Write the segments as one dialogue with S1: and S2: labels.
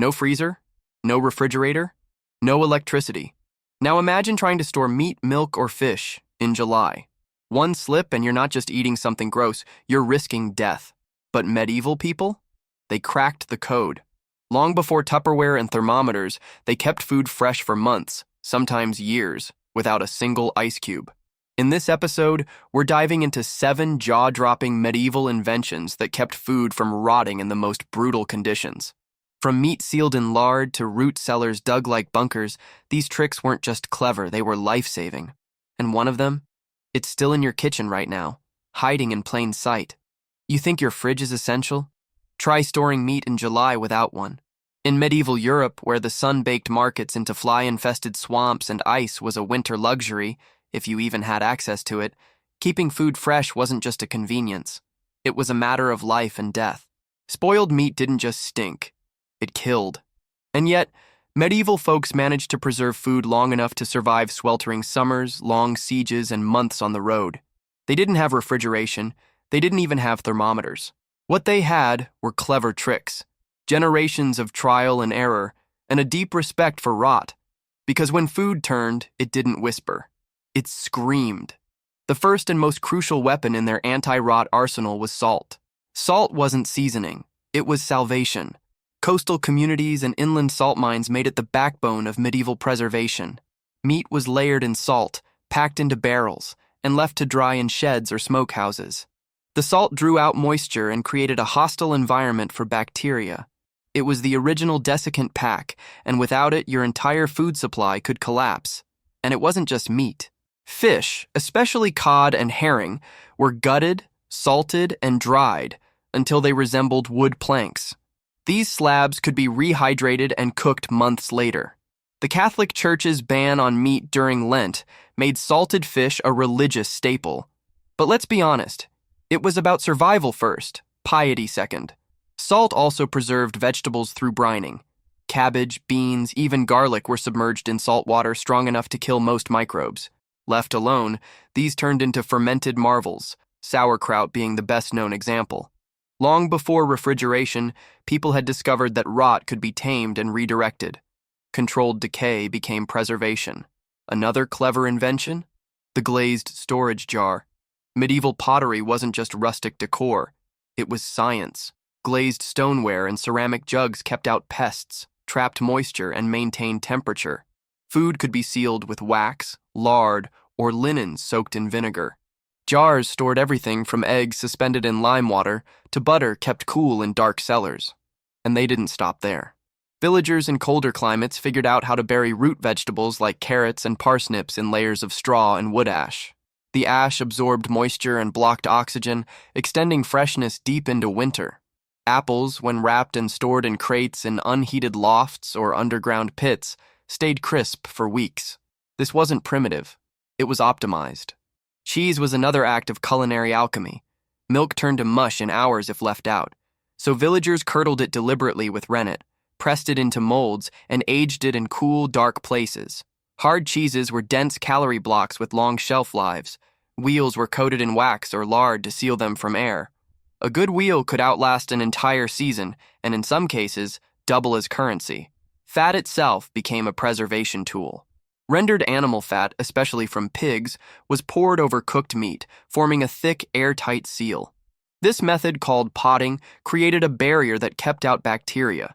S1: No freezer, no refrigerator, no electricity. Now imagine trying to store meat, milk, or fish in July. One slip and you're not just eating something gross, you're risking death. But medieval people? They cracked the code. Long before Tupperware and thermometers, they kept food fresh for months, sometimes years, without a single ice cube. In this episode, we're diving into 7 jaw-dropping medieval inventions that kept food from rotting in the most brutal conditions. From meat sealed in lard to root cellars dug like bunkers, these tricks weren't just clever, they were life-saving. And one of them? It's still in your kitchen right now, hiding in plain sight. You think your fridge is essential? Try storing meat in July without one. In medieval Europe, where the sun baked markets into fly-infested swamps and ice was a winter luxury, if you even had access to it, keeping food fresh wasn't just a convenience. It was a matter of life and death. Spoiled meat didn't just stink, it killed. And yet, medieval folks managed to preserve food long enough to survive sweltering summers, long sieges, and months on the road. They didn't have refrigeration, they didn't even have thermometers. What they had were clever tricks, generations of trial and error, and a deep respect for rot. Because when food turned, it didn't whisper. It screamed. The first and most crucial weapon in their anti-rot arsenal was salt. Salt wasn't seasoning, it was salvation. Coastal communities and inland salt mines made it the backbone of medieval preservation. Meat was layered in salt, packed into barrels, and left to dry in sheds or smokehouses. The salt drew out moisture and created a hostile environment for bacteria. It was the original desiccant pack, and without it, your entire food supply could collapse. And it wasn't just meat. Fish, especially cod and herring, were gutted, salted, and dried until they resembled wood planks. These slabs could be rehydrated and cooked months later. The Catholic Church's ban on meat during Lent made salted fish a religious staple. But let's be honest, it was about survival first, piety second. Salt also preserved vegetables through brining. Cabbage, beans, even garlic were submerged in salt water strong enough to kill most microbes. Left alone, these turned into fermented marvels, sauerkraut being the best-known example. Long before refrigeration, people had discovered that rot could be tamed and redirected. Controlled decay became preservation. Another clever invention? The glazed storage jar. Medieval pottery wasn't just rustic decor, it was science. Glazed stoneware and ceramic jugs kept out pests, trapped moisture, and maintained temperature. Food could be sealed with wax, lard, or linen soaked in vinegar. Jars stored everything from eggs suspended in lime water to butter kept cool in dark cellars. And they didn't stop there. Villagers in colder climates figured out how to bury root vegetables like carrots and parsnips in layers of straw and wood ash. The ash absorbed moisture and blocked oxygen, extending freshness deep into winter. Apples, when wrapped and stored in crates in unheated lofts or underground pits, stayed crisp for weeks. This wasn't primitive. It was optimized. Cheese was another act of culinary alchemy. Milk turned to mush in hours if left out. So villagers curdled it deliberately with rennet, pressed it into molds, and aged it in cool, dark places. Hard cheeses were dense calorie blocks with long shelf lives. Wheels were coated in wax or lard to seal them from air. A good wheel could outlast an entire season, and in some cases, double as currency. Fat itself became a preservation tool. Rendered animal fat, especially from pigs, was poured over cooked meat, forming a thick, airtight seal. This method, called potting, created a barrier that kept out bacteria.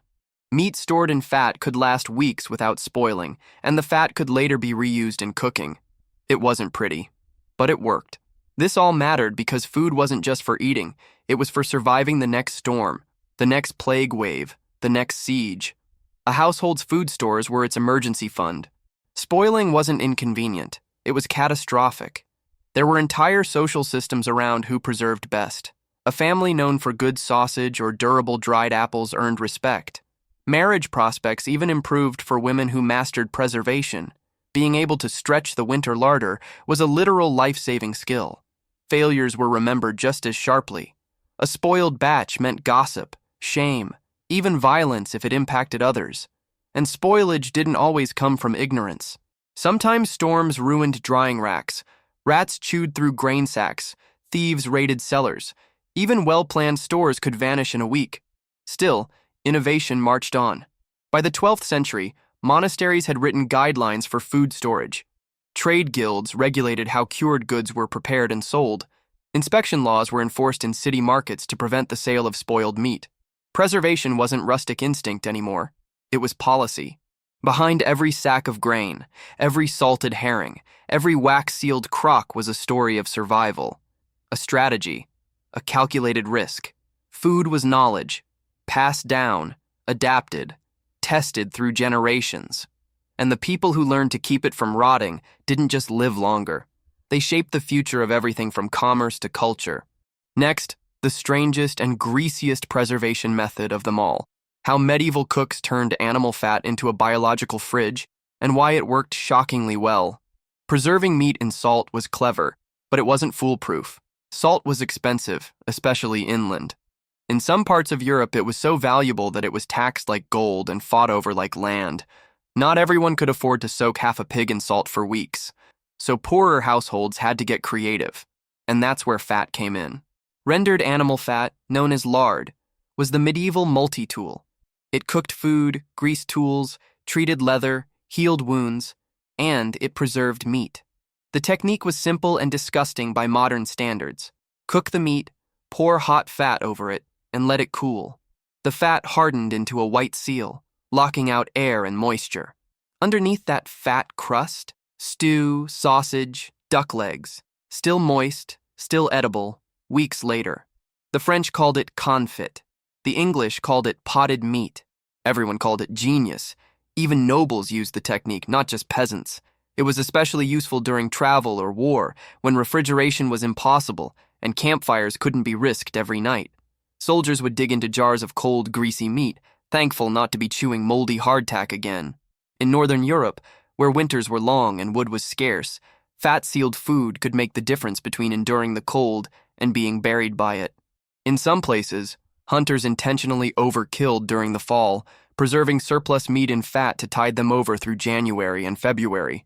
S1: Meat stored in fat could last weeks without spoiling, and the fat could later be reused in cooking. It wasn't pretty, but it worked. This all mattered because food wasn't just for eating, it was for surviving the next storm, the next plague wave, the next siege. A household's food stores were its emergency fund. Spoiling wasn't inconvenient, it was catastrophic. There were entire social systems around who preserved best. A family known for good sausage or durable dried apples earned respect. Marriage prospects even improved for women who mastered preservation. Being able to stretch the winter larder was a literal life-saving skill. Failures were remembered just as sharply. A spoiled batch meant gossip, shame, even violence if it impacted others. And spoilage didn't always come from ignorance. Sometimes storms ruined drying racks, rats chewed through grain sacks, thieves raided cellars. Even well-planned stores could vanish in a week. Still, innovation marched on. By the 12th century, monasteries had written guidelines for food storage. Trade guilds regulated how cured goods were prepared and sold. Inspection laws were enforced in city markets to prevent the sale of spoiled meat. Preservation wasn't rustic instinct anymore. It was policy. Behind every sack of grain, every salted herring, every wax-sealed crock was a story of survival, a strategy, a calculated risk. Food was knowledge, passed down, adapted, tested through generations. And the people who learned to keep it from rotting didn't just live longer. They shaped the future of everything from commerce to culture. Next, the strangest and greasiest preservation method of them all. How medieval cooks turned animal fat into a biological fridge, and why it worked shockingly well. Preserving meat in salt was clever, but it wasn't foolproof. Salt was expensive, especially inland. In some parts of Europe, it was so valuable that it was taxed like gold and fought over like land. Not everyone could afford to soak half a pig in salt for weeks, so poorer households had to get creative, and that's where fat came in. Rendered animal fat, known as lard, was the medieval multi-tool. It cooked food, greased tools, treated leather, healed wounds, and it preserved meat. The technique was simple and disgusting by modern standards. Cook the meat, pour hot fat over it, and let it cool. The fat hardened into a white seal, locking out air and moisture. Underneath that fat crust, stew, sausage, duck legs, still moist, still edible, weeks later. The French called it confit. The English called it potted meat. Everyone called it genius. Even nobles used the technique, not just peasants. It was especially useful during travel or war, when refrigeration was impossible and campfires couldn't be risked every night. Soldiers would dig into jars of cold, greasy meat, thankful not to be chewing moldy hardtack again. In Northern Europe, where winters were long and wood was scarce, fat-sealed food could make the difference between enduring the cold and being buried by it. In some places, hunters intentionally overkilled during the fall, preserving surplus meat in fat to tide them over through January and February.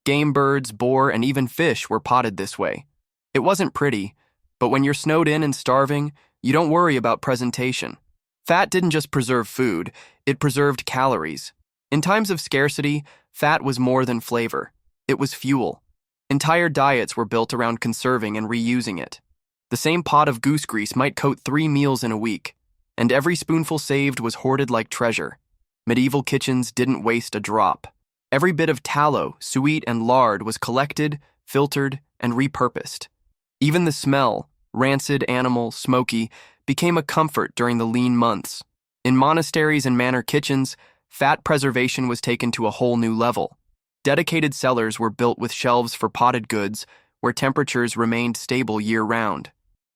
S1: Game birds, boar, and even fish were potted this way. It wasn't pretty, but when you're snowed in and starving, you don't worry about presentation. Fat didn't just preserve food, it preserved calories. In times of scarcity, fat was more than flavor. It was fuel. Entire diets were built around conserving and reusing it. The same pot of goose grease might coat 3 meals in a week, and every spoonful saved was hoarded like treasure. Medieval kitchens didn't waste a drop. Every bit of tallow, suet, and lard was collected, filtered, and repurposed. Even the smell, rancid, animal, smoky, became a comfort during the lean months. In monasteries and manor kitchens, fat preservation was taken to a whole new level. Dedicated cellars were built with shelves for potted goods, where temperatures remained stable year-round.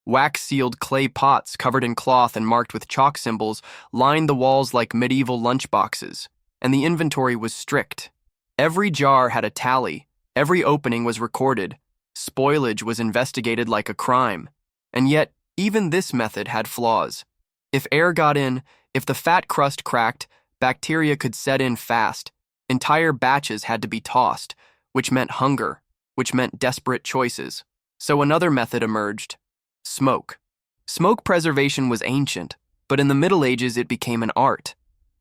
S1: Wax-sealed clay pots covered in cloth and marked with chalk symbols lined the walls like medieval lunchboxes, and the inventory was strict. Every jar had a tally, every opening was recorded, spoilage was investigated like a crime. And yet, even this method had flaws. If air got in, if the fat crust cracked, bacteria could set in fast. Entire batches had to be tossed, which meant hunger, which meant desperate choices. So another method emerged: smoke. Smoke preservation was ancient, but in the Middle Ages it became an art.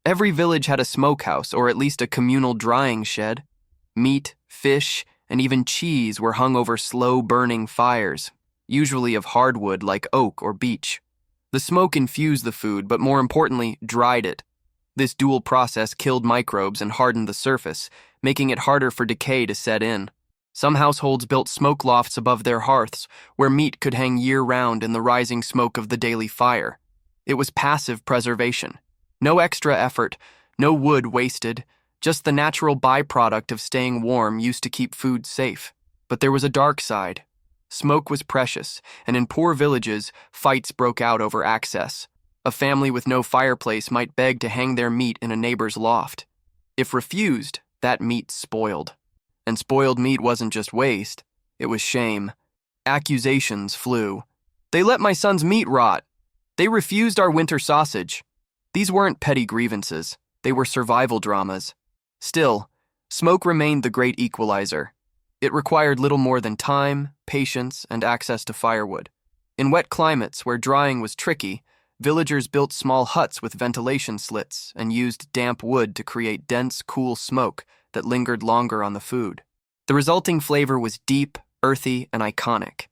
S1: Every village had a smokehouse, or at least a communal drying shed. Meat, fish, and even cheese were hung over slow-burning fires, usually of hardwood like oak or beech. The smoke infused the food, but more importantly, dried it. This dual process killed microbes and hardened the surface, making it harder for decay to set in. Some households built smoke lofts above their hearths, where meat could hang year-round in the rising smoke of the daily fire. It was passive preservation. No extra effort, no wood wasted, just the natural byproduct of staying warm used to keep food safe. But there was a dark side. Smoke was precious, and in poor villages, fights broke out over access. A family with no fireplace might beg to hang their meat in a neighbor's loft. If refused, that meat spoiled. And spoiled meat wasn't just waste, it was shame. Accusations flew. "They let my son's meat rot. They refused our winter sausage." These weren't petty grievances, they were survival dramas. Still, smoke remained the great equalizer. It required little more than time, patience, and access to firewood. In wet climates where drying was tricky, Villagers built small huts with ventilation slits and used damp wood to create dense, cool smoke that lingered longer on the food. The resulting flavor was deep, earthy, and iconic.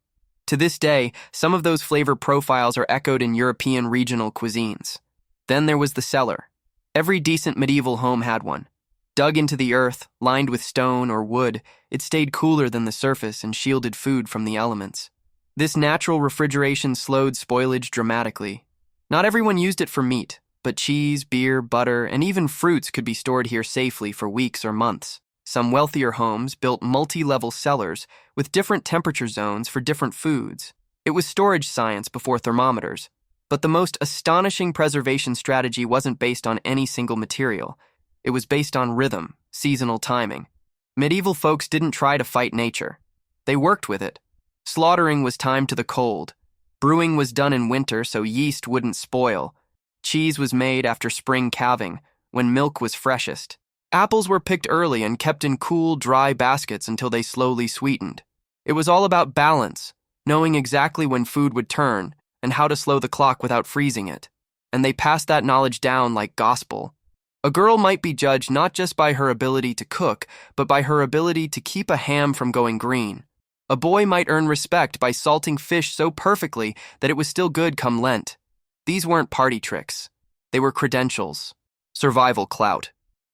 S1: To this day, some of those flavor profiles are echoed in European regional cuisines. Then there was the cellar. Every decent medieval home had one. Dug into the earth, lined with stone or wood, it stayed cooler than the surface and shielded food from the elements. This natural refrigeration slowed spoilage dramatically. Not everyone used it for meat, but cheese, beer, butter, and even fruits could be stored here safely for weeks or months. Some wealthier homes built multi-level cellars with different temperature zones for different foods. It was storage science before thermometers. But the most astonishing preservation strategy wasn't based on any single material. It was based on rhythm, seasonal timing. Medieval folks didn't try to fight nature. They worked with it. Slaughtering was timed to the cold. Brewing was done in winter so yeast wouldn't spoil. Cheese was made after spring calving, when milk was freshest. Apples were picked early and kept in cool, dry baskets until they slowly sweetened. It was all about balance, knowing exactly when food would turn and how to slow the clock without freezing it. And they passed that knowledge down like gospel. A girl might be judged not just by her ability to cook, but by her ability to keep a ham from going green. A boy might earn respect by salting fish so perfectly that it was still good come Lent. These weren't party tricks. They were credentials. Survival clout.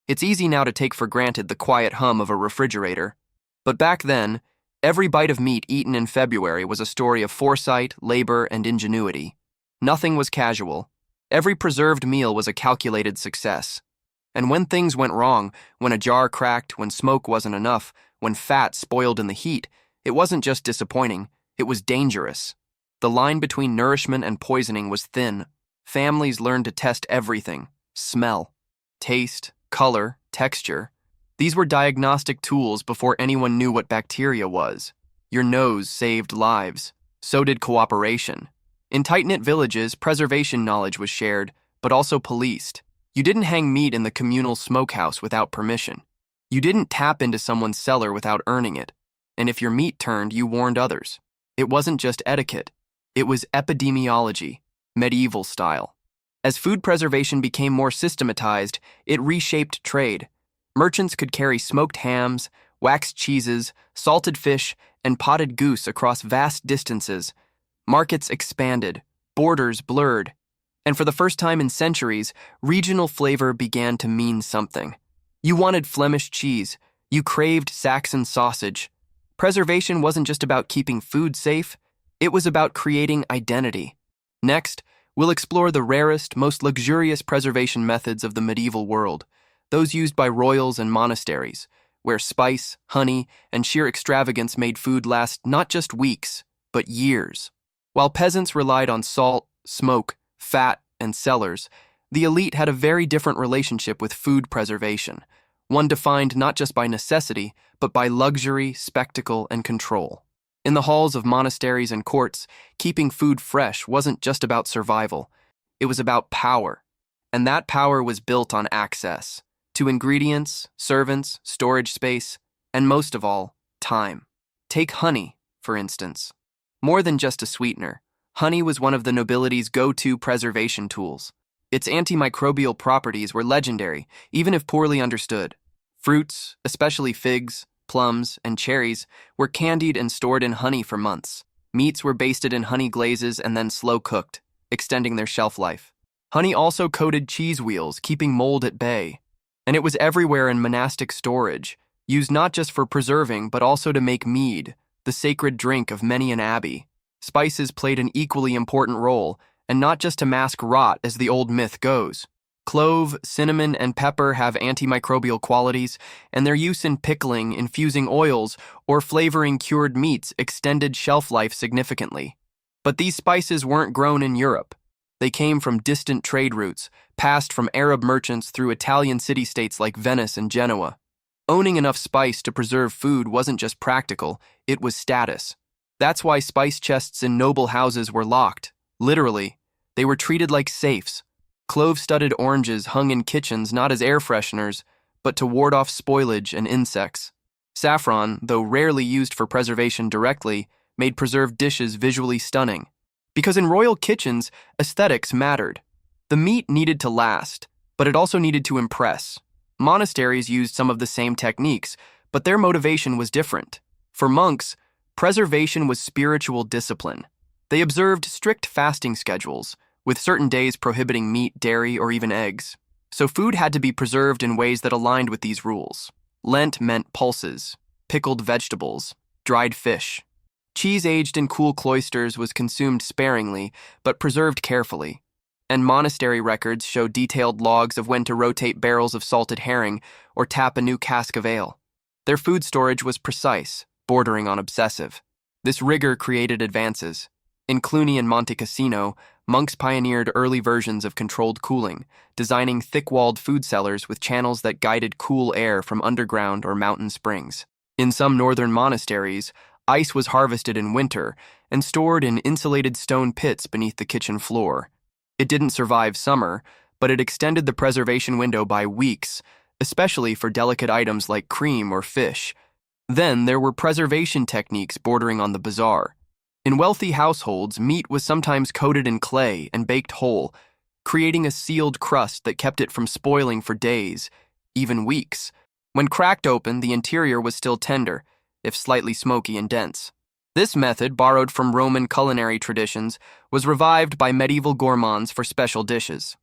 S1: It's easy now to take for granted the quiet hum of a refrigerator. But back then, every bite of meat eaten in February was a story of foresight, labor, and ingenuity. Nothing was casual. Every preserved meal was a calculated success. And when things went wrong, when a jar cracked, when smoke wasn't enough, when fat spoiled in the heat, it wasn't just disappointing, it was dangerous. The line between nourishment and poisoning was thin. Families learned to test everything: smell, taste, color, texture. These were diagnostic tools before anyone knew what bacteria was. Your nose saved lives. So did cooperation. In tight-knit villages, preservation knowledge was shared, but also policed. You didn't hang meat in the communal smokehouse without permission. You didn't tap into someone's cellar without earning it. And if your meat turned, you warned others. It wasn't just etiquette. It was epidemiology, medieval style. As food preservation became more systematized, it reshaped trade. Merchants could carry smoked hams, waxed cheeses, salted fish, and potted goose across vast distances. Markets expanded, borders blurred, and for the first time in centuries, regional flavor began to mean something. You wanted Flemish cheese, you craved Saxon sausage. Preservation wasn't just about keeping food safe, it was about creating identity. Next, we'll explore the rarest, most luxurious preservation methods of the medieval world, those used by royals and monasteries, where spice, honey, and sheer extravagance made food last not just weeks, but years. While peasants relied on salt, smoke, fat, and cellars, the elite had a very different relationship with food preservation, one defined not just by necessity, but by luxury, spectacle, and control. In the halls of monasteries and courts, keeping food fresh wasn't just about survival. It was about power, and that power was built on access to ingredients, servants, storage space, and most of all, time. Take honey, for instance. More than just a sweetener, honey was one of the nobility's go-to preservation tools. Its antimicrobial properties were legendary, even if poorly understood. Fruits, especially figs, plums, and cherries, were candied and stored in honey for months. Meats were basted in honey glazes and then slow-cooked, extending their shelf life. Honey also coated cheese wheels, keeping mold at bay. And it was everywhere in monastic storage, used not just for preserving but also to make mead, the sacred drink of many an abbey. Spices played an equally important role, and not just to mask rot as the old myth goes. Clove, cinnamon, and pepper have antimicrobial qualities, and their use in pickling, infusing oils, or flavoring cured meats extended shelf life significantly. But these spices weren't grown in Europe. They came from distant trade routes, passed from Arab merchants through Italian city-states like Venice and Genoa. Owning enough spice to preserve food wasn't just practical, it was status. That's why spice chests in noble houses were locked. Literally, they were treated like safes. Clove-studded oranges hung in kitchens not as air fresheners, but to ward off spoilage and insects. Saffron, though rarely used for preservation directly, made preserved dishes visually stunning. Because in royal kitchens, aesthetics mattered. The meat needed to last, but it also needed to impress. Monasteries used some of the same techniques, but their motivation was different. For monks, preservation was spiritual discipline. They observed strict fasting schedules, with certain days prohibiting meat, dairy, or even eggs. So food had to be preserved in ways that aligned with these rules. Lent meant pulses, pickled vegetables, dried fish. Cheese aged in cool cloisters was consumed sparingly, but preserved carefully. And monastery records show detailed logs of when to rotate barrels of salted herring or tap a new cask of ale. Their food storage was precise, bordering on obsessive. This rigor created advances. In Cluny and Monte Cassino, monks pioneered early versions of controlled cooling, designing thick-walled food cellars with channels that guided cool air from underground or mountain springs. In some northern monasteries, ice was harvested in winter and stored in insulated stone pits beneath the kitchen floor. It didn't survive summer, but it extended the preservation window by weeks, especially for delicate items like cream or fish. Then there were preservation techniques bordering on the bizarre. In wealthy households, meat was sometimes coated in clay and baked whole, creating a sealed crust that kept it from spoiling for days, even weeks. When cracked open, the interior was still tender, if slightly smoky and dense. This method, borrowed from Roman culinary traditions, was revived by medieval gourmands for special dishes.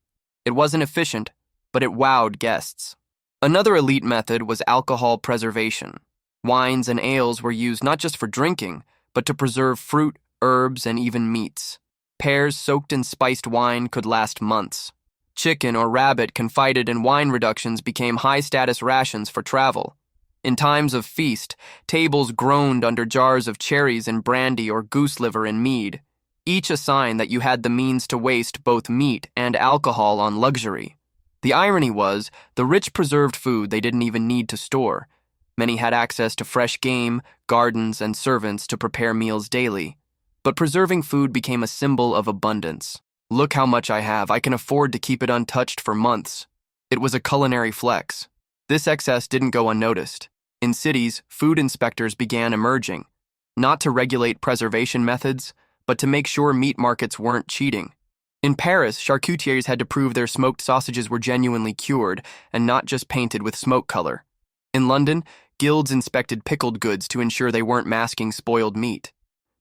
S1: It wasn't efficient, but it wowed guests. Another elite method was alcohol preservation. Wines and ales were used not just for drinking, but to preserve fruit, herbs, and even meats. Pears soaked in spiced wine could last months. Chicken or rabbit confided in wine reductions became high-status rations for travel. In times of feast, tables groaned under jars of cherries in brandy or goose liver in mead, each a sign that you had the means to waste both meat and alcohol on luxury. The irony was, the rich preserved food they didn't even need to store. Many had access to fresh game, gardens, and servants to prepare meals daily. But preserving food became a symbol of abundance. Look how much I have, I can afford to keep it untouched for months. It was a culinary flex. This excess didn't go unnoticed. In cities, food inspectors began emerging, not to regulate preservation methods, but to make sure meat markets weren't cheating. In Paris, charcutiers had to prove their smoked sausages were genuinely cured and not just painted with smoke color. In London, guilds inspected pickled goods to ensure they weren't masking spoiled meat.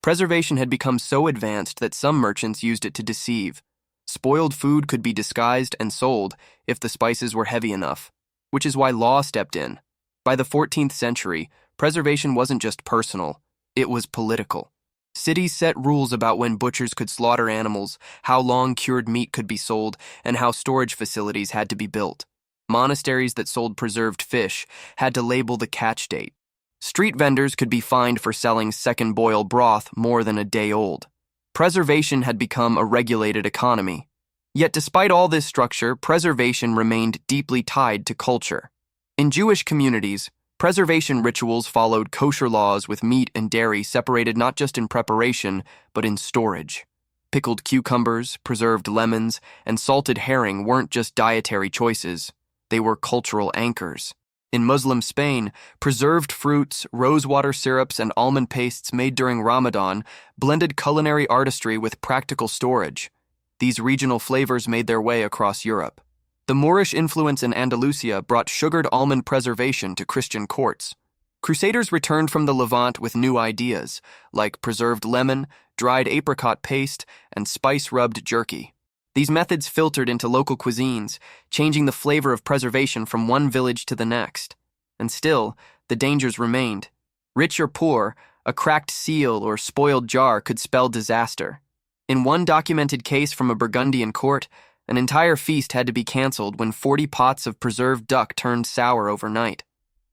S1: Preservation had become so advanced that some merchants used it to deceive. Spoiled food could be disguised and sold if the spices were heavy enough, which is why law stepped in. By the 14th century, preservation wasn't just personal, it was political. Cities set rules about when butchers could slaughter animals, how long cured meat could be sold, and how storage facilities had to be built. Monasteries that sold preserved fish had to label the catch date. Street vendors could be fined for selling second boil broth more than a day old. Preservation had become a regulated economy. Yet despite all this structure, preservation remained deeply tied to culture. In Jewish communities, preservation rituals followed kosher laws with meat and dairy separated not just in preparation, but in storage. Pickled cucumbers, preserved lemons, and salted herring weren't just dietary choices. They were cultural anchors. In Muslim Spain, preserved fruits, rosewater syrups, and almond pastes made during Ramadan blended culinary artistry with practical storage. These regional flavors made their way across Europe. The Moorish influence in Andalusia brought sugared almond preservation to Christian courts. Crusaders returned from the Levant with new ideas, like preserved lemon, dried apricot paste, and spice-rubbed jerky. These methods filtered into local cuisines, changing the flavor of preservation from one village to the next. And still, the dangers remained. Rich or poor, a cracked seal or spoiled jar could spell disaster. In one documented case from a Burgundian court, an entire feast had to be canceled when 40 pots of preserved duck turned sour overnight.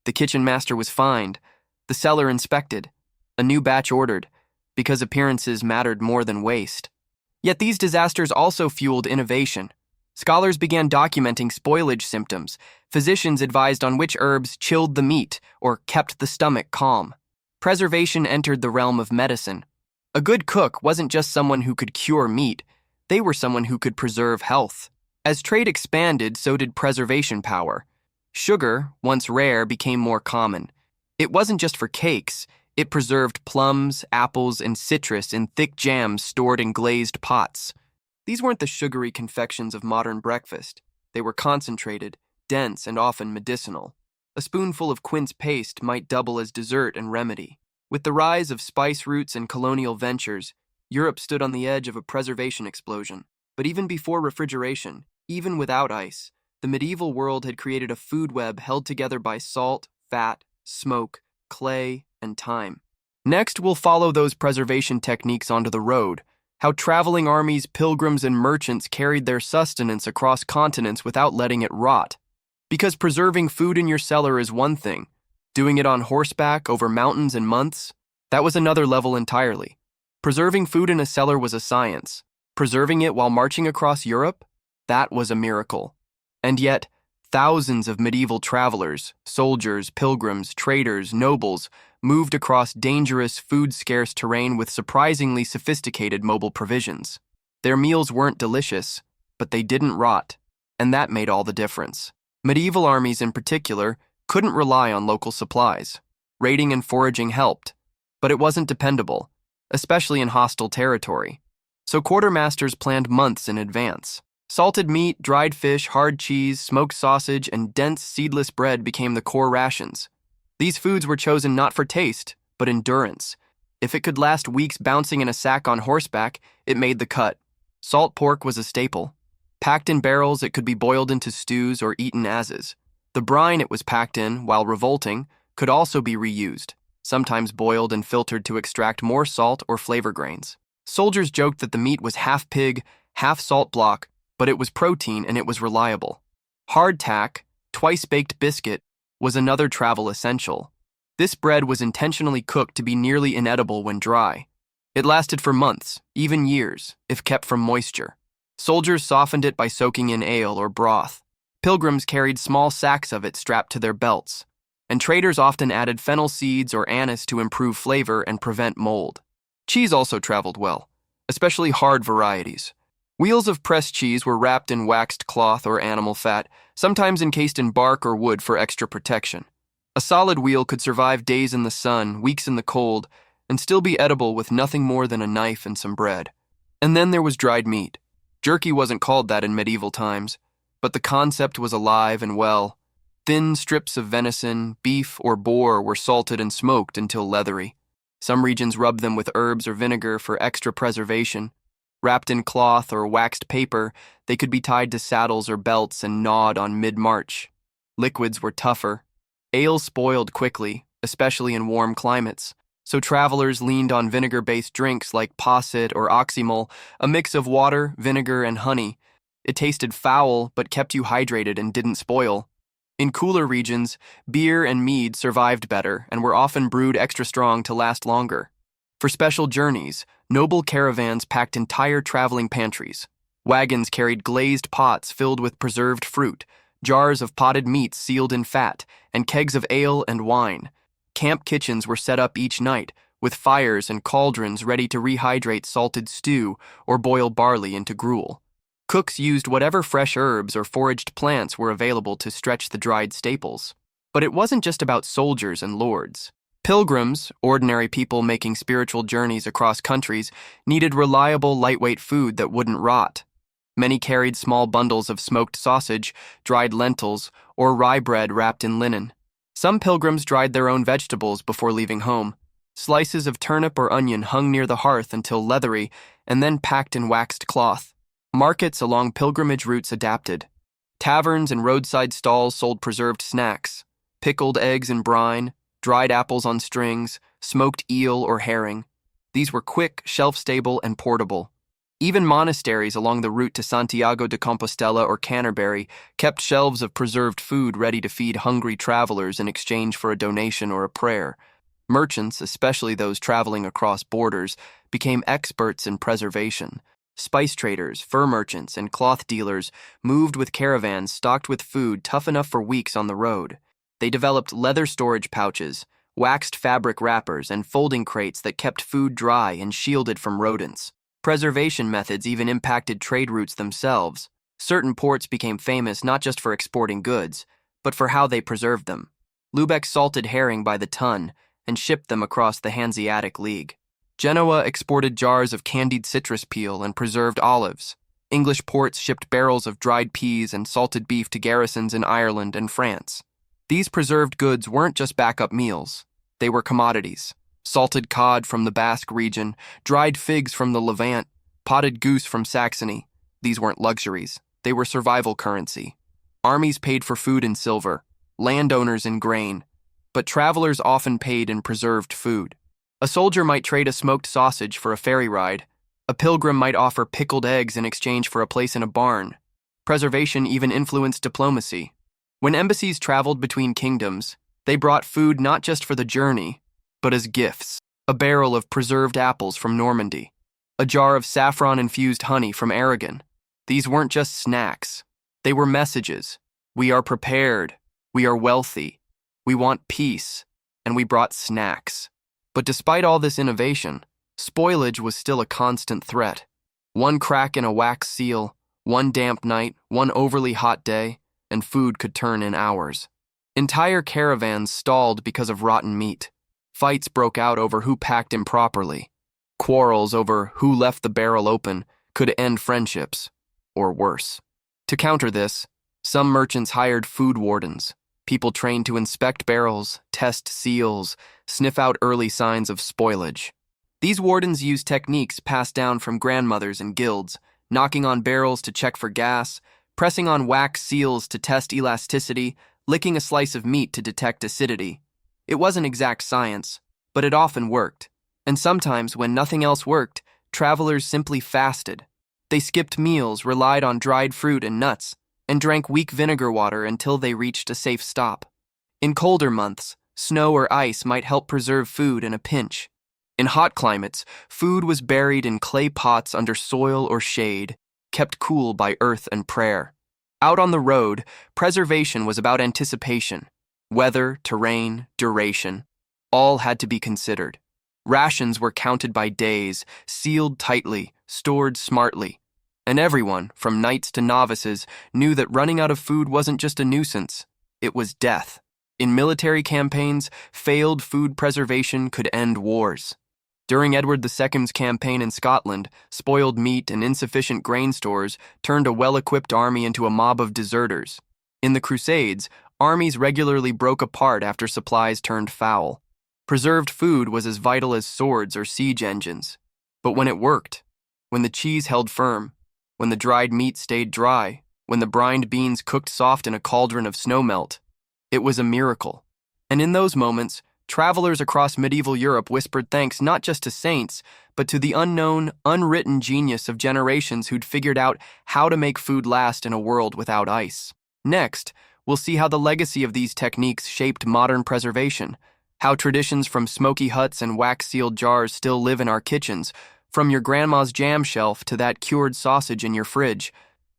S1: The kitchen master was fined, the cellar inspected, a new batch ordered, because appearances mattered more than waste. Yet these disasters also fueled innovation. Scholars began documenting spoilage symptoms. Physicians advised on which herbs chilled the meat or kept the stomach calm. Preservation entered the realm of medicine. A good cook wasn't just someone who could cure meat. They were someone who could preserve health. As trade expanded, so did preservation power. Sugar, once rare, became more common. It wasn't just for cakes, It preserved plums, apples, and citrus in thick jams stored in glazed pots. These weren't the sugary confections of modern breakfast. They were concentrated, dense, and often medicinal. A spoonful of quince paste might double as dessert and remedy. With the rise of spice routes and colonial ventures, Europe stood on the edge of a preservation explosion. But even before refrigeration, even without ice, the medieval world had created a food web held together by salt, fat, smoke, clay, and time. Next, we'll follow those preservation techniques onto the road, how traveling armies, pilgrims, and merchants carried their sustenance across continents without letting it rot. Because preserving food in your cellar is one thing, doing it on horseback over mountains and months, that was another level entirely. Preserving food in a cellar was a science. Preserving it while marching across Europe, that was a miracle. And yet, thousands of medieval travelers, soldiers, pilgrims, traders, nobles, moved across dangerous, food-scarce terrain with surprisingly sophisticated mobile provisions. Their meals weren't delicious, but they didn't rot, and that made all the difference. Medieval armies in particular couldn't rely on local supplies. Raiding and foraging helped, but it wasn't dependable, especially in hostile territory. So quartermasters planned months in advance. Salted meat, dried fish, hard cheese, smoked sausage, and dense seedless bread became the core rations. These foods were chosen not for taste, but endurance. If it could last weeks bouncing in a sack on horseback, it made the cut. Salt pork was a staple. Packed in barrels, it could be boiled into stews or eaten as is. The brine it was packed in, while revolting, could also be reused, sometimes boiled and filtered to extract more salt or flavor grains. Soldiers joked that the meat was half pig, half salt block, but it was protein and it was reliable. Hardtack, twice-baked biscuit, was another travel essential. This bread was intentionally cooked to be nearly inedible when dry. It lasted for months, even years, if kept from moisture. Soldiers softened it by soaking in ale or broth. Pilgrims carried small sacks of it strapped to their belts, and traders often added fennel seeds or anise to improve flavor and prevent mold. Cheese also traveled well, especially hard varieties. Wheels of pressed cheese were wrapped in waxed cloth or animal fat, sometimes encased in bark or wood for extra protection. A solid wheel could survive days in the sun, weeks in the cold, and still be edible with nothing more than a knife and some bread. And then there was dried meat. Jerky wasn't called that in medieval times, but the concept was alive and well. Thin strips of venison, beef, or boar were salted and smoked until leathery. Some regions rubbed them with herbs or vinegar for extra preservation. Wrapped in cloth or waxed paper, they could be tied to saddles or belts and gnawed on mid-march. Liquids were tougher. Ale spoiled quickly, especially in warm climates, so travelers leaned on vinegar-based drinks like posset or oxymol, a mix of water, vinegar, and honey. It tasted foul, but kept you hydrated and didn't spoil. In cooler regions, beer and mead survived better and were often brewed extra strong to last longer. For special journeys, noble caravans packed entire traveling pantries. Wagons carried glazed pots filled with preserved fruit, jars of potted meats sealed in fat, and kegs of ale and wine. Camp kitchens were set up each night, with fires and cauldrons ready to rehydrate salted stew or boil barley into gruel. Cooks used whatever fresh herbs or foraged plants were available to stretch the dried staples. But it wasn't just about soldiers and lords. Pilgrims, ordinary people making spiritual journeys across countries, needed reliable, lightweight food that wouldn't rot. Many carried small bundles of smoked sausage, dried lentils, or rye bread wrapped in linen. Some pilgrims dried their own vegetables before leaving home. Slices of turnip or onion hung near the hearth until leathery, and then packed in waxed cloth. Markets along pilgrimage routes adapted. Taverns and roadside stalls sold preserved snacks, pickled eggs in brine, dried apples on strings, smoked eel or herring. These were quick, shelf-stable, and portable. Even monasteries along the route to Santiago de Compostela or Canterbury kept shelves of preserved food ready to feed hungry travelers in exchange for a donation or a prayer. Merchants, especially those traveling across borders, became experts in preservation. Spice traders, fur merchants, and cloth dealers moved with caravans stocked with food tough enough for weeks on the road. They developed leather storage pouches, waxed fabric wrappers, and folding crates that kept food dry and shielded from rodents. Preservation methods even impacted trade routes themselves. Certain ports became famous not just for exporting goods, but for how they preserved them. Lübeck salted herring by the ton, and shipped them across the Hanseatic League. Genoa exported jars of candied citrus peel and preserved olives. English ports shipped barrels of dried peas and salted beef to garrisons in Ireland and France. These preserved goods weren't just backup meals. They were commodities. Salted cod from the Basque region, dried figs from the Levant, potted goose from Saxony. These weren't luxuries. They were survival currency. Armies paid for food in silver, landowners in grain, but travelers often paid in preserved food. A soldier might trade a smoked sausage for a ferry ride. A pilgrim might offer pickled eggs in exchange for a place in a barn. Preservation even influenced diplomacy. When embassies traveled between kingdoms, they brought food not just for the journey, but as gifts. A barrel of preserved apples from Normandy. A jar of saffron-infused honey from Aragon. These weren't just snacks. They were messages. We are prepared. We are wealthy. We want peace. And we brought snacks. But despite all this innovation, spoilage was still a constant threat. One crack in a wax seal, one damp night, one overly hot day, and food could turn in hours. Entire caravans stalled because of rotten meat. Fights broke out over who packed improperly. Quarrels over who left the barrel open could end friendships, or worse. To counter this, some merchants hired food wardens, people trained to inspect barrels, test seals, sniff out early signs of spoilage. These wardens used techniques passed down from grandmothers and guilds, knocking on barrels to check for gas, pressing on wax seals to test elasticity, licking a slice of meat to detect acidity. It wasn't exact science, but it often worked. And sometimes, when nothing else worked, travelers simply fasted. They skipped meals, relied on dried fruit and nuts, and drank weak vinegar water until they reached a safe stop. In colder months, snow or ice might help preserve food in a pinch. In hot climates, food was buried in clay pots under soil or shade, kept cool by earth and prayer. Out on the road, preservation was about anticipation. Weather, terrain, duration, all had to be considered. Rations were counted by days, sealed tightly, stored smartly. And everyone, from knights to novices, knew that running out of food wasn't just a nuisance, it was death. In military campaigns, failed food preservation could end wars. During Edward II's campaign in Scotland, spoiled meat and insufficient grain stores turned a well-equipped army into a mob of deserters. In the Crusades, armies regularly broke apart after supplies turned foul. Preserved food was as vital as swords or siege engines. But when it worked, when the cheese held firm, when the dried meat stayed dry, when the brined beans cooked soft in a cauldron of snowmelt, it was a miracle. And in those moments, travelers across medieval Europe whispered thanks not just to saints, but to the unknown, unwritten genius of generations who'd figured out how to make food last in a world without ice. Next, we'll see how the legacy of these techniques shaped modern preservation, how traditions from smoky huts and wax-sealed jars still live in our kitchens, from your grandma's jam shelf to that cured sausage in your fridge,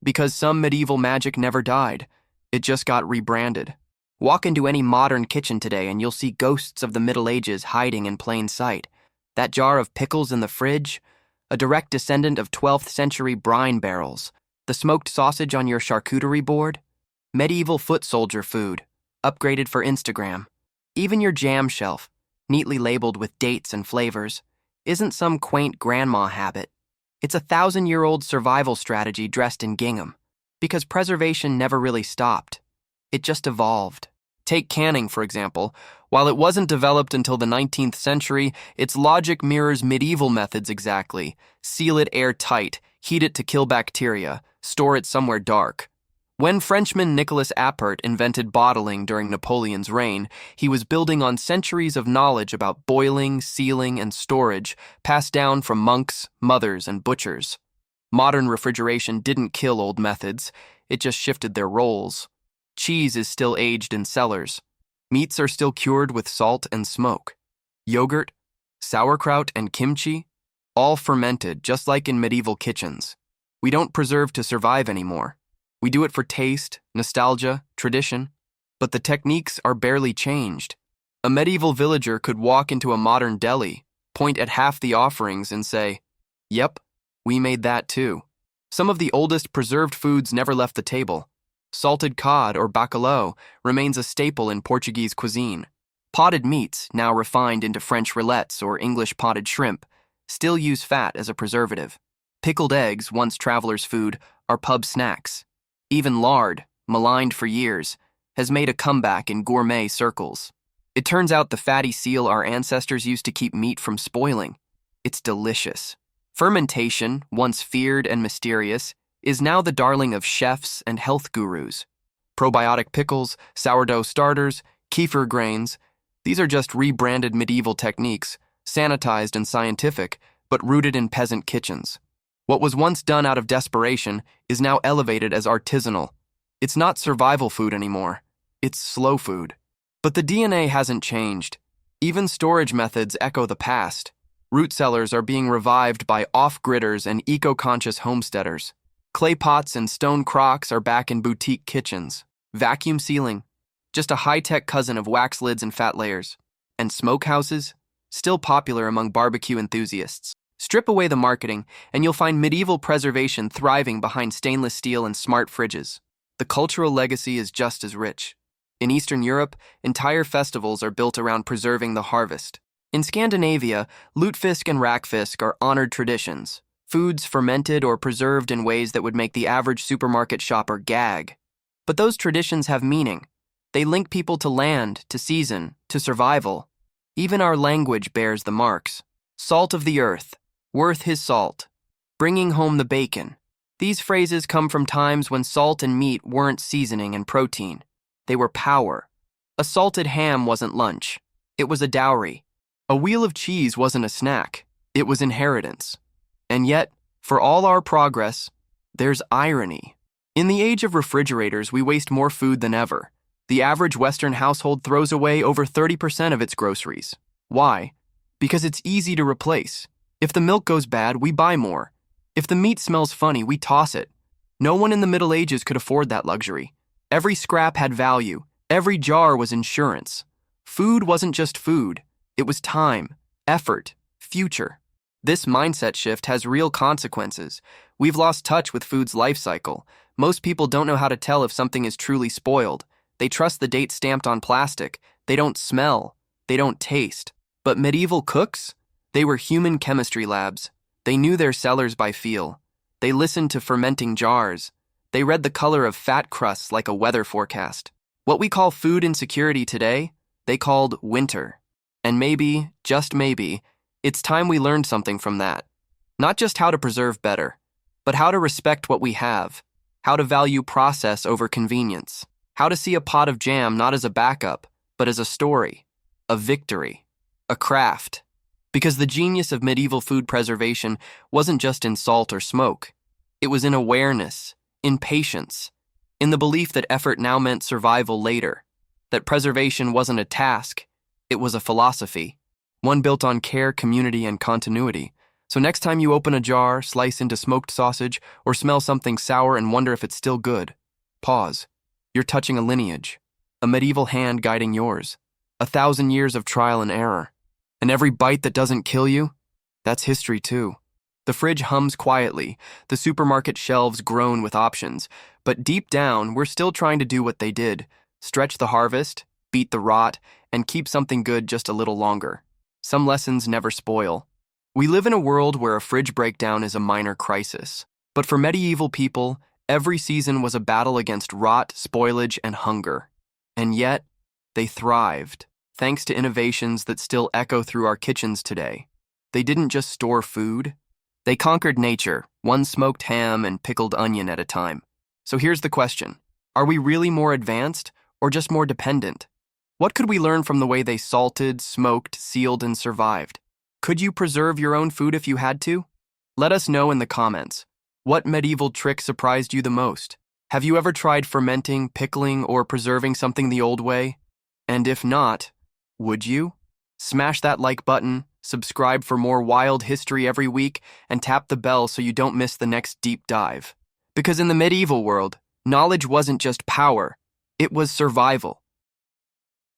S1: because some medieval magic never died. It just got rebranded. Walk into any modern kitchen today and you'll see ghosts of the Middle Ages hiding in plain sight. That jar of pickles in the fridge, a direct descendant of 12th century brine barrels. The smoked sausage on your charcuterie board, medieval foot soldier food, upgraded for Instagram. Even your jam shelf, neatly labeled with dates and flavors, isn't some quaint grandma habit. It's a 1,000-year-old survival strategy dressed in gingham. Because preservation never really stopped. It just evolved. Take canning, for example. While it wasn't developed until the 19th century, its logic mirrors medieval methods exactly. Seal it airtight, heat it to kill bacteria, store it somewhere dark. When Frenchman Nicolas Appert invented bottling during Napoleon's reign, he was building on centuries of knowledge about boiling, sealing, and storage passed down from monks, mothers, and butchers. Modern refrigeration didn't kill old methods, it just shifted their roles. Cheese is still aged in cellars. Meats are still cured with salt and smoke. Yogurt, sauerkraut, and kimchi, all fermented just like in medieval kitchens. We don't preserve to survive anymore. We do it for taste, nostalgia, tradition, but the techniques are barely changed. A medieval villager could walk into a modern deli, point at half the offerings and say, "Yep, we made that too." Some of the oldest preserved foods never left the table. Salted cod or bacalhau remains a staple in Portuguese cuisine. Potted meats, now refined into French rillettes or English potted shrimp, still use fat as a preservative. Pickled eggs, once travelers' food, are pub snacks. Even lard, maligned for years, has made a comeback in gourmet circles. It turns out the fatty seal our ancestors used to keep meat from spoiling. It's delicious. Fermentation, once feared and mysterious, is now the darling of chefs and health gurus. Probiotic pickles, sourdough starters, kefir grains, these are just rebranded medieval techniques, sanitized and scientific, but rooted in peasant kitchens. What was once done out of desperation is now elevated as artisanal. It's not survival food anymore. It's slow food. But the DNA hasn't changed. Even storage methods echo the past. Root cellars are being revived by off-gridders and eco-conscious homesteaders. Clay pots and stone crocks are back in boutique kitchens. Vacuum sealing, just a high-tech cousin of wax lids and fat layers. And smokehouses, still popular among barbecue enthusiasts. Strip away the marketing, and you'll find medieval preservation thriving behind stainless steel and smart fridges. The cultural legacy is just as rich. In Eastern Europe, entire festivals are built around preserving the harvest. In Scandinavia, lutefisk and rackfisk are honored traditions, foods fermented or preserved in ways that would make the average supermarket shopper gag. But those traditions have meaning. They link people to land, to season, to survival. Even our language bears the marks. Salt of the earth, worth his salt, bringing home the bacon. These phrases come from times when salt and meat weren't seasoning and protein. They were power. A salted ham wasn't lunch. It was a dowry. A wheel of cheese wasn't a snack. It was inheritance. And yet, for all our progress, there's irony. In the age of refrigerators, we waste more food than ever. The average Western household throws away over 30% of its groceries. Why? Because it's easy to replace. If the milk goes bad, we buy more. If the meat smells funny, we toss it. No one in the Middle Ages could afford that luxury. Every scrap had value. Every jar was insurance. Food wasn't just food. It was time, effort, future. This mindset shift has real consequences. We've lost touch with food's life cycle. Most people don't know how to tell if something is truly spoiled. They trust the date stamped on plastic. They don't smell. They don't taste. But medieval cooks? They were human chemistry labs. They knew their cellars by feel. They listened to fermenting jars. They read the color of fat crusts like a weather forecast. What we call food insecurity today, they called winter. And maybe, just maybe, it's time we learned something from that. Not just how to preserve better, but how to respect what we have, how to value process over convenience, how to see a pot of jam not as a backup, but as a story, a victory, a craft. Because the genius of medieval food preservation wasn't just in salt or smoke. It was in awareness, in patience, in the belief that effort now meant survival later, that preservation wasn't a task, it was a philosophy, one built on care, community, and continuity. So next time you open a jar, slice into smoked sausage, or smell something sour and wonder if it's still good, pause. You're touching a lineage, a medieval hand guiding yours, 1,000 years of trial and error. And every bite that doesn't kill you, that's history too. The fridge hums quietly, the supermarket shelves groan with options, but deep down, we're still trying to do what they did, stretch the harvest, beat the rot, and keep something good just a little longer. Some lessons never spoil. We live in a world where a fridge breakdown is a minor crisis, but for medieval people, every season was a battle against rot, spoilage, and hunger. And yet, they thrived. Thanks to innovations that still echo through our kitchens today. They didn't just store food. They conquered nature, one smoked ham and pickled onion at a time. So here's the question. Are we really more advanced or just more dependent? What could we learn from the way they salted, smoked, sealed, and survived? Could you preserve your own food if you had to? Let us know in the comments. What medieval trick surprised you the most? Have you ever tried fermenting, pickling, or preserving something the old way? And if not, would you? Smash that like button, subscribe for more wild history every week, and tap the bell so you don't miss the next deep dive. Because in the medieval world, knowledge wasn't just power, it was survival.